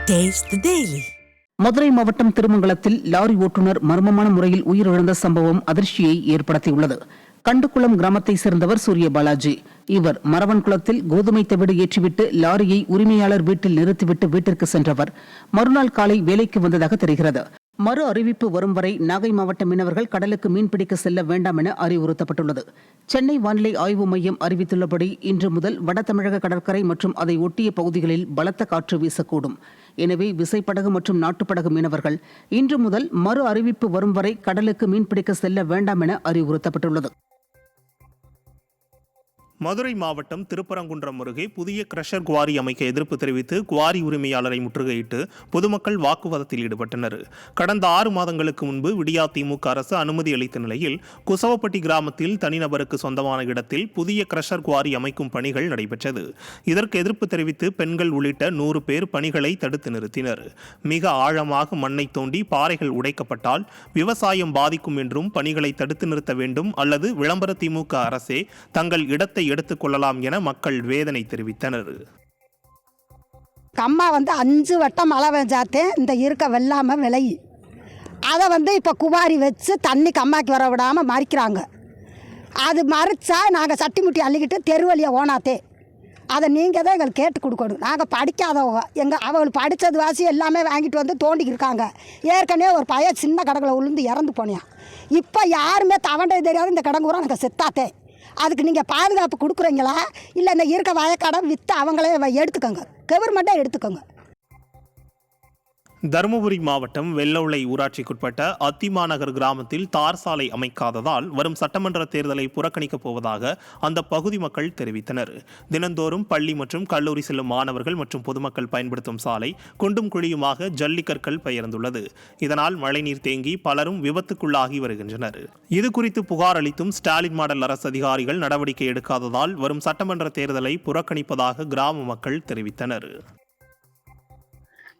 Taste the Daily. Madurai மாவட்டம் திருமங்கலத்தில் lorry ஓட்டுநர் மர்மமான முறையில் உயிரிழந்த சம்பவம் அதிர்ச்சியை ஏற்படுத்தியுள்ளது. கண்டுகுளம் கிராமத்தை சேர்ந்தவர் சூரிய பாலாஜி. இவர் மரவன்குளத்தில் கோதுமை தவிடு ஏற்றிவிட்டு லாரியை உரிமையாளர் வீட்டில் நிறுத்திவிட்டு வீட்டிற்கு சென்றவர் மறுநாள் காலை வேலைக்கு வந்ததாக தெரிகிறது. மறு அறிவிப்பு வரும் வரை நாகை மாவட்ட மீனவர்கள் கடலுக்கு மீன்பிடிக்க செல்ல வேண்டாம் என அறிவுறுத்தப்பட்டுள்ளது. சென்னை வானிலை ஆய்வு மையம் அறிவித்துள்ளபடி இன்று முதல் வட தமிழக கடற்கரை மற்றும் அதை ஒட்டிய பகுதிகளில் பலத்த காற்று வீசக்கூடும். எனவே விசைப்படகு மற்றும் நாட்டுப்படகு மீனவர்கள் இன்று முதல் மறு அறிவிப்பு வரும் வரை கடலுக்கு மீன்பிடிக்க செல்ல வேண்டாம் என அறிவுறுத்தப்பட்டுள்ளது. மதுரை மாவட்டம் திருப்பரங்குன்றம் அருகே புதிய கிரஷர் குவாரி அமைக்க எதிர்ப்பு தெரிவித்து குவாரி உரிமையாளரை முற்றுகையிட்டு பொதுமக்கள் வாக்குவாதத்தில் ஈடுபட்டனர். கடந்த 6 மாதங்களுக்கு முன்பு விடியா திமுக அரசு அனுமதி அளித்த நிலையில் குசவப்பட்டி கிராமத்தில் தனிநபருக்கு சொந்தமான இடத்தில் புதிய கிரஷர் குவாரி அமைக்கும் பணிகள் நடைபெற்றது. இதற்கு எதிர்ப்பு தெரிவித்து பெண்கள் உள்ளிட்ட 100 பேர் பணிகளை தடுத்து நிறுத்தினர். மிக ஆழமாக மண்ணை தோண்டி பாறைகள் உடைக்கப்பட்டால் விவசாயம் பாதிக்கும் என்றும் பணிகளை தடுத்து நிறுத்த வேண்டும் அல்லது விளம்பர திமுக அரசே தங்கள் இடத்தை எடுத்துக் கொள்ளலாம் என மக்கள் வேதனை தெரிவித்தனர். அம்மா 5 வட்டம் மழை பெஞ்சாத்தே இந்த இருக்க வெள்ளாமல் விளையி அதை இப்போ குவாரி வச்சு தண்ணி கம்மாக்கி வர விடாமல் மறிக்கிறாங்க. அது மறிச்சா நாங்கள் சட்டி முட்டி அள்ளிக்கிட்டு தெருவழியை ஓனாத்தே அதை நீங்கள் தான் எங்களுக்கு கேட்டு கொடுக்கணும். நாங்கள் படிக்காதவங்க அவங்களுக்கு படித்தது வாசி எல்லாமே வாங்கிட்டு வந்து தோண்டிக்கிருக்காங்க. ஏற்கனவே ஒரு பையன் சின்ன கடகுல விழுந்து இறந்து போனியான். இப்போ யாருமே தவண்டது தெரியாது. இந்த கடங்கூரம் எனக்கு செத்தாத்தே. அதுக்கு நீங்கள் பாதுகாப்பு கொடுக்குறீங்களா இல்லை இந்த இருக்க வயக்காடை விற்று அவங்களே எடுத்துக்கோங்க, கவர்மெண்ட்டே எடுத்துக்கோங்க. தருமபுரி மாவட்டம் வெள்ளவுளை ஊராட்சிக்குட்பட்ட அத்திமாநகர் கிராமத்தில் தார் சாலை அமைக்காததால் வரும் சட்டமன்ற தேர்தலை புறக்கணிக்கப் போவதாக அந்த பகுதி மக்கள் தெரிவித்தனர். தினந்தோறும் பள்ளி மற்றும் கல்லூரி செல்லும் மாணவர்கள் மற்றும் பொதுமக்கள் பயன்படுத்தும் சாலை குண்டும் குழியுமாக ஜல்லிக்கற்கள் பெயர்ந்துள்ளது. இதனால் மழைநீர் தேங்கி பலரும் விபத்துக்குள்ளாகி வருகின்றனர். இதுகுறித்து புகார் அளித்தும் ஸ்டாலின் மாடல் அரசு அதிகாரிகள் நடவடிக்கை எடுக்காததால் வரும் சட்டமன்ற தேர்தலை புறக்கணிப்பதாக கிராம மக்கள் தெரிவித்தனர்.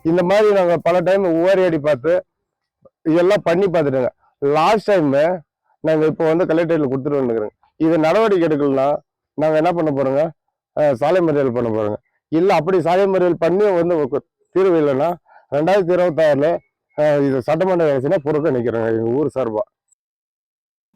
இந்த மாதிரி நாங்கள் பல டைம் ஓரி அடி பார்த்து இதெல்லாம் பண்ணி பார்த்துட்டோங்க. லாஸ்ட் டைம் நாங்கள் இப்போ கலெக்டரேட்டில் கொடுத்துட்டு வந்துக்கிறோங்க. இது நடவடிக்கை எடுக்கலன்னா நாங்கள் என்ன பண்ண போகிறோங்க, சாலை மறியல் பண்ண போகிறோங்க. இல்லை அப்படி சாலை மறியல் பண்ணி தீர்வு இல்லைன்னா 2026 இது சட்டமன்ற எலெக்ஷனை புறக்கணிக்கிறோங்க எங்கள் ஊர் சார்பாக.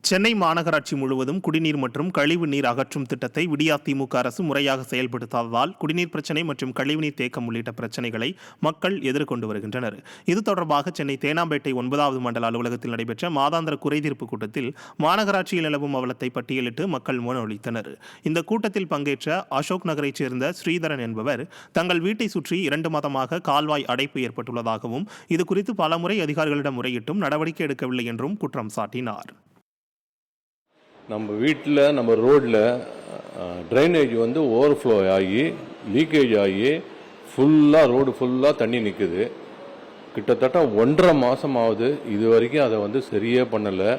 சென்னை மாநகராட்சி முழுவதும் குடிநீர் மற்றும் கழிவு நீர் அகற்றும் திட்டத்தை விடியா திமுக அரசு முறையாக செயல்படுத்தாததால் குடிநீர் பிரச்சினை மற்றும் கழிவுநீர் தேக்கம் உள்ளிட்ட பிரச்சினைகளை மக்கள் எதிர்கொண்டு வருகின்றனர். இது தொடர்பாக சென்னை தேனாம்பேட்டை 9வது மண்டல அலுவலகத்தில் நடைபெற்ற மாதாந்திர குறைதீர்ப்பு கூட்டத்தில் மாநகராட்சியில் நிலவும் அவலத்தை பட்டியலிட்டு மக்கள் மனு அளித்தனர். இந்த கூட்டத்தில் பங்கேற்ற அசோக் நகரைச் சேர்ந்த ஸ்ரீதரன் என்பவர் தங்கள் வீட்டை சுற்றி 2 மாதமாக கால்வாய் அடைப்பு ஏற்பட்டுள்ளதாகவும் இதுகுறித்து பலமுறை அதிகாரிகளிடம் முறையிட்டும் நடவடிக்கை எடுக்கவில்லை என்றும் குற்றம் சாட்டினார். நம்ம வீட்டில் நம்ம ரோட்டில் ட்ரைனேஜ் ஓவர்ஃப்ளோ ஆகி லீக்கேஜ் ஆகி ரோடு ஃபுல்லாக தண்ணி நிற்குது. கிட்டத்தட்ட 1.5 மாதம் ஆகுது. இது வரைக்கும் அதை சரியே பண்ணலை.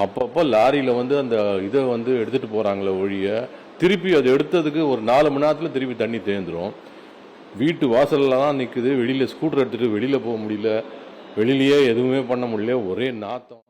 அப்பப்போ லாரியில் அந்த இதை எடுத்துகிட்டு போகிறாங்களே ஒழிய திருப்பி அதை எடுத்ததுக்கு ஒரு 4 மணி நேரத்தில் திருப்பி தண்ணி தேர்ந்துடும். வீட்டு வாசலில் தான் நிற்குது. வெளியில் ஸ்கூட்டர் எடுத்துகிட்டு வெளியில் போக முடியல. வெளியிலேயே எதுவுமே பண்ண முடியல. ஒரே நாத்தம்.